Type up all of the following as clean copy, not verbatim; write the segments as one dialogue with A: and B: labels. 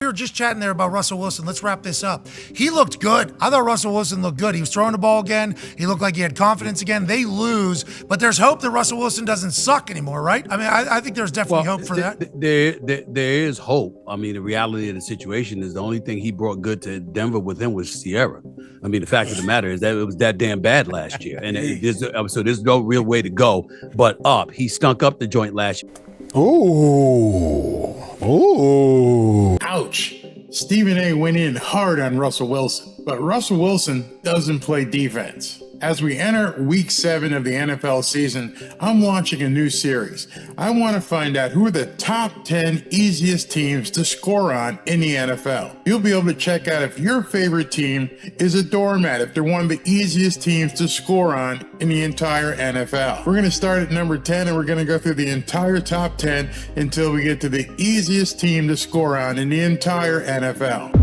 A: We were just chatting there about Russell Wilson. Let's wrap this up. He looked good. I thought Russell Wilson looked good. He was throwing the ball again. He looked like he had confidence again. They lose, but there's hope that Russell Wilson doesn't suck anymore, right? I mean, I think there's definitely hope for that.
B: There is hope. I mean, the reality of the situation is the only thing he brought good to Denver with him was Sierra. I mean, the fact of the matter is that it was that damn bad last year. And so there's no real way to go but up. He stunk up the joint last year.
C: Ooh. Ouch. Stephen A went in hard on Russell Wilson, but Russell Wilson doesn't play defense. As we enter week 7 of the NFL season, I'm launching a new series. I want to find out who are the top 10 easiest teams to score on in the NFL. You'll be able to check out if your favorite team is a doormat, if they're one of the easiest teams to score on in the entire NFL. We're going to start at number 10 and we're going to go through the entire top 10 until we get to the easiest team to score on in the entire NFL.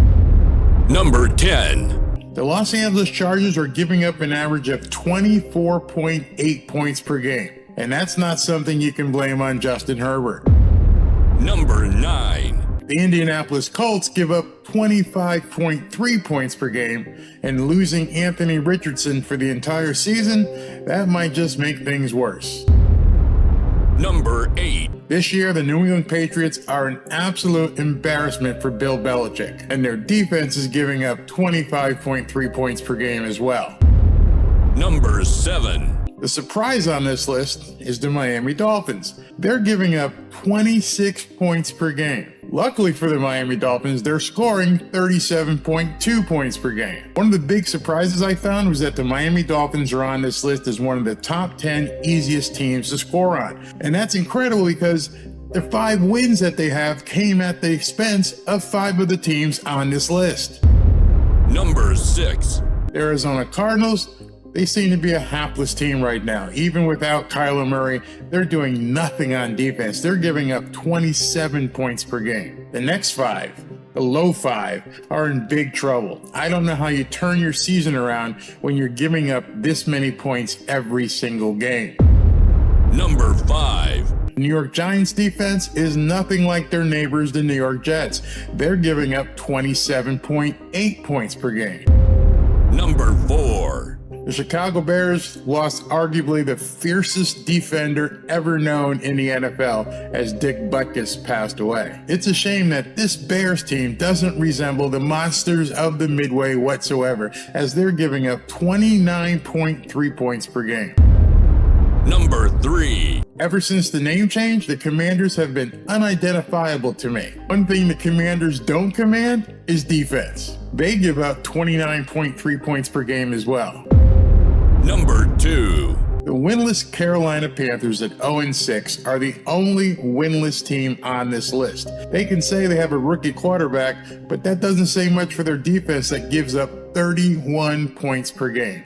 D: Number 10.
C: The Los Angeles Chargers are giving up an average of 24.8 points per game, and that's not something you can blame on Justin Herbert.
D: Number 9.
C: The Indianapolis Colts give up 25.3 points per game, and losing Anthony Richardson for the entire season, that might just make things worse.
D: Number 8.
C: This year, the New England Patriots are an absolute embarrassment for Bill Belichick, and their defense is giving up 25.3 points per game as well.
D: Number 7.
C: The surprise on this list is the Miami Dolphins. They're giving up 26 points per game. Luckily for the Miami Dolphins, they're scoring 37.2 points per game. One of the big surprises I found was that the Miami Dolphins are on this list as one of the top 10 easiest teams to score on. And that's incredible because the 5 wins that they have came at the expense of 5 of the teams on this list.
D: Number 6.
C: The Arizona Cardinals, they seem to be a hapless team right now. Even without Kyler Murray, they're doing nothing on defense. They're giving up 27 points per game. The next 5, the low 5, are in big trouble. I don't know how you turn your season around when you're giving up this many points every single game.
D: Number 5.
C: New York Giants defense is nothing like their neighbors, the New York Jets. They're giving up 27.8 points per game.
D: Number 4.
C: The Chicago Bears lost arguably the fiercest defender ever known in the NFL as Dick Butkus passed away. It's a shame that this Bears team doesn't resemble the monsters of the Midway whatsoever, as they're giving up 29.3 points per game.
D: Number 3.
C: Ever since the name change, the Commanders have been unidentifiable to me. One thing the Commanders don't command is defense. They give up 29.3 points per game as well.
D: Number 2.
C: The winless Carolina Panthers at 0-6 are the only winless team on this list. They can say they have a rookie quarterback, but that doesn't say much for their defense that gives up 31 points per game.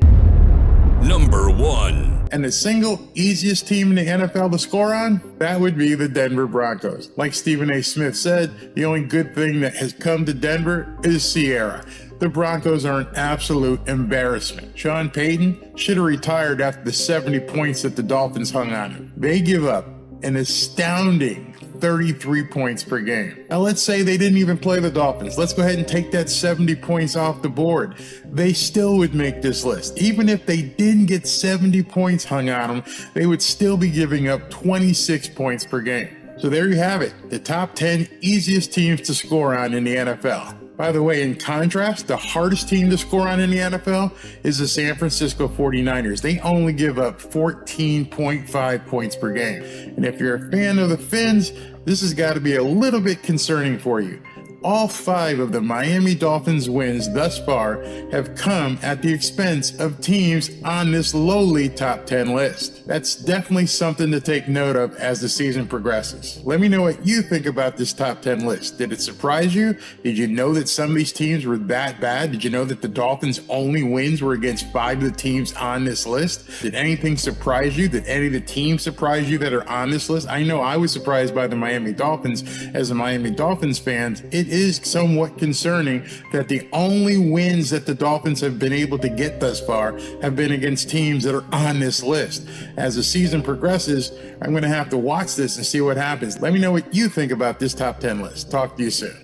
D: Number 1.
C: And the single easiest team in the NFL to score on, that would be the Denver Broncos. Like Stephen A. Smith said, the only good thing that has come to Denver is Sierra. The Broncos are an absolute embarrassment. Sean Payton should have retired after the 70 points that the Dolphins hung on him. They give up an astounding 33 points per game. Now let's say they didn't even play the Dolphins. Let's go ahead and take that 70 points off the board. They still would make this list. Even if they didn't get 70 points hung on them, they would still be giving up 26 points per game. So there you have it, the top 10 easiest teams to score on in the NFL. By the way, in contrast, the hardest team to score on in the NFL is the San Francisco 49ers. They only give up 14.5 points per game. And if you're a fan of the Fins, this has got to be a little bit concerning for you. All 5 of the Miami Dolphins wins thus far have come at the expense of teams on this lowly top 10 list. That's definitely something to take note of as the season progresses. Let me know what you think about this top 10 list. Did it surprise you? Did you know that some of these teams were that bad? Did you know that the Dolphins' only wins were against 5 of the teams on this list? Did anything surprise you? Did any of the teams surprise you that are on this list? I know I was surprised by the Miami Dolphins. As a Miami Dolphins fan, it is somewhat concerning that the only wins that the Dolphins have been able to get thus far have been against teams that are on this list. As the season progresses, I'm going to have to watch this and see what happens. Let me know what you think about this top 10 list. Talk to you soon.